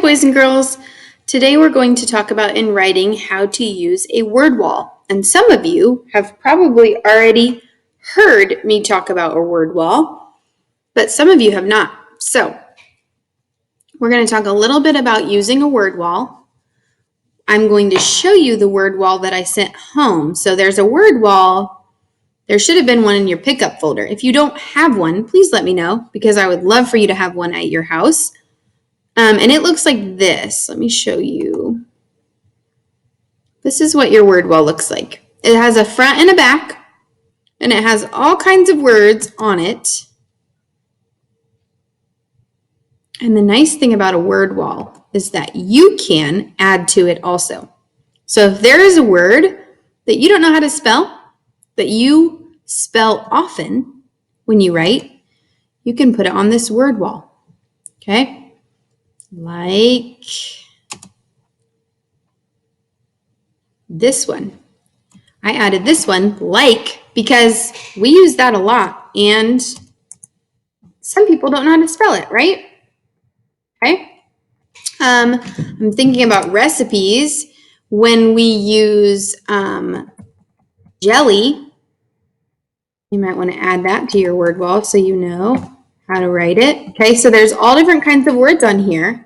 boys and girls. Today we're going to talk about in writing how to use a word wall. And some of you have probably already heard me talk about a word wall, but some of you have not. So we're going to talk a little bit about using a word wall. I'm going to show you the word wall that I sent home. So there's a word wall. There should have been one in your pickup folder. If you don't have one, please let me know because I would love for you to have one at your house. And it looks like this. Let me show you. This is what your word wall looks like. It has a front and a back, and it has all kinds of words on it. And the nice thing about a word wall is that you can add to it also. So if there is a word that you don't know how to spell, that you spell often when you write, you can put it on this word wall. Okay? Like this one. I added this one, like, because we use that a lot, and some people don't know how to spell it, right? Okay. I'm thinking about recipes. When we use jelly, you might want to add that to your word wall so you know how to write it. Okay, so there's all different kinds of words on here.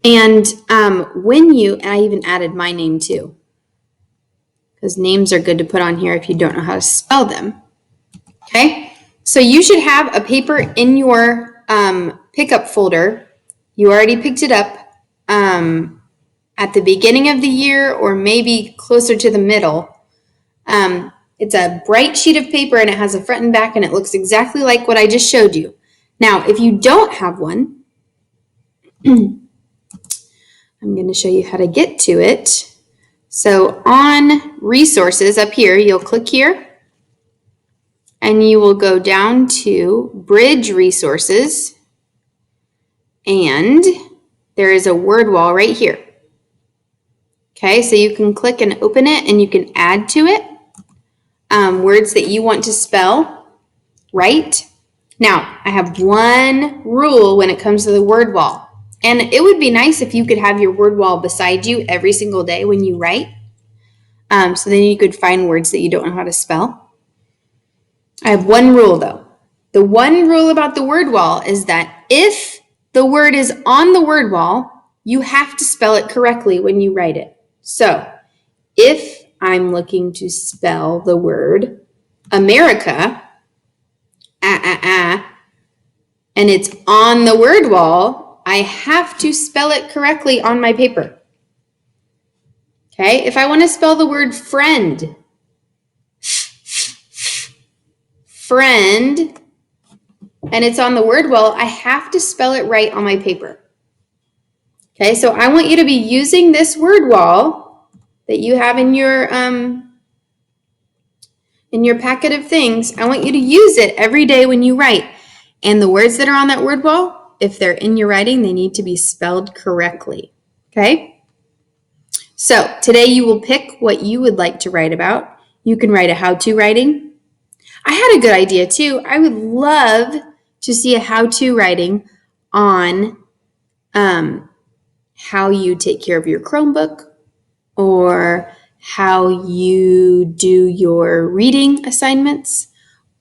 And I even added my name too, because names are good to put on here if you don't know how to spell them. Okay, so you should have a paper in your pickup folder. You already picked it up at the beginning of the year or maybe closer to the middle. It's a bright sheet of paper and it has a front and back and it looks exactly like what I just showed you. Now, if you don't have one, I'm going to show you how to get to it. So on resources up here, you'll click here and you will go down to Bridge Resources, and there is a word wall right here. Okay, so you can click and open it and you can add to it words that you want to spell right. Now, I have one rule when it comes to the word wall. And it would be nice if you could have your word wall beside you every single day when you write. So then you could find words that you don't know how to spell. I have one rule though. The one rule about the word wall is that if the word is on the word wall, you have to spell it correctly when you write it. So if I'm looking to spell the word America, and it's on the word wall, I have to spell it correctly on my paper. Okay, if I want to spell the word friend, and it's on the word wall, I have to spell it right on my paper. Okay, so I want you to be using this word wall that you have in your packet of things. I want you to use it every day when you write. And the words that are on that word wall, if they're in your writing, they need to be spelled correctly. Okay? So today you will pick what you would like to write about. You can write a how-to writing. I had a good idea too. I would love to see a how-to writing on how you take care of your Chromebook, or how you do your reading assignments,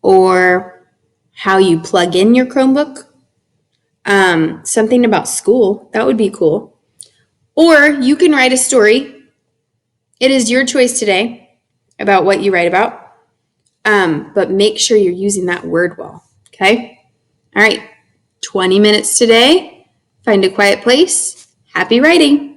or how you plug in your Chromebook. Something about school, that would be cool. Or you can write a story. It is your choice today about what you write about, but make sure you're using that word wall, okay? All right, 20 minutes today. Find a quiet place. Happy writing.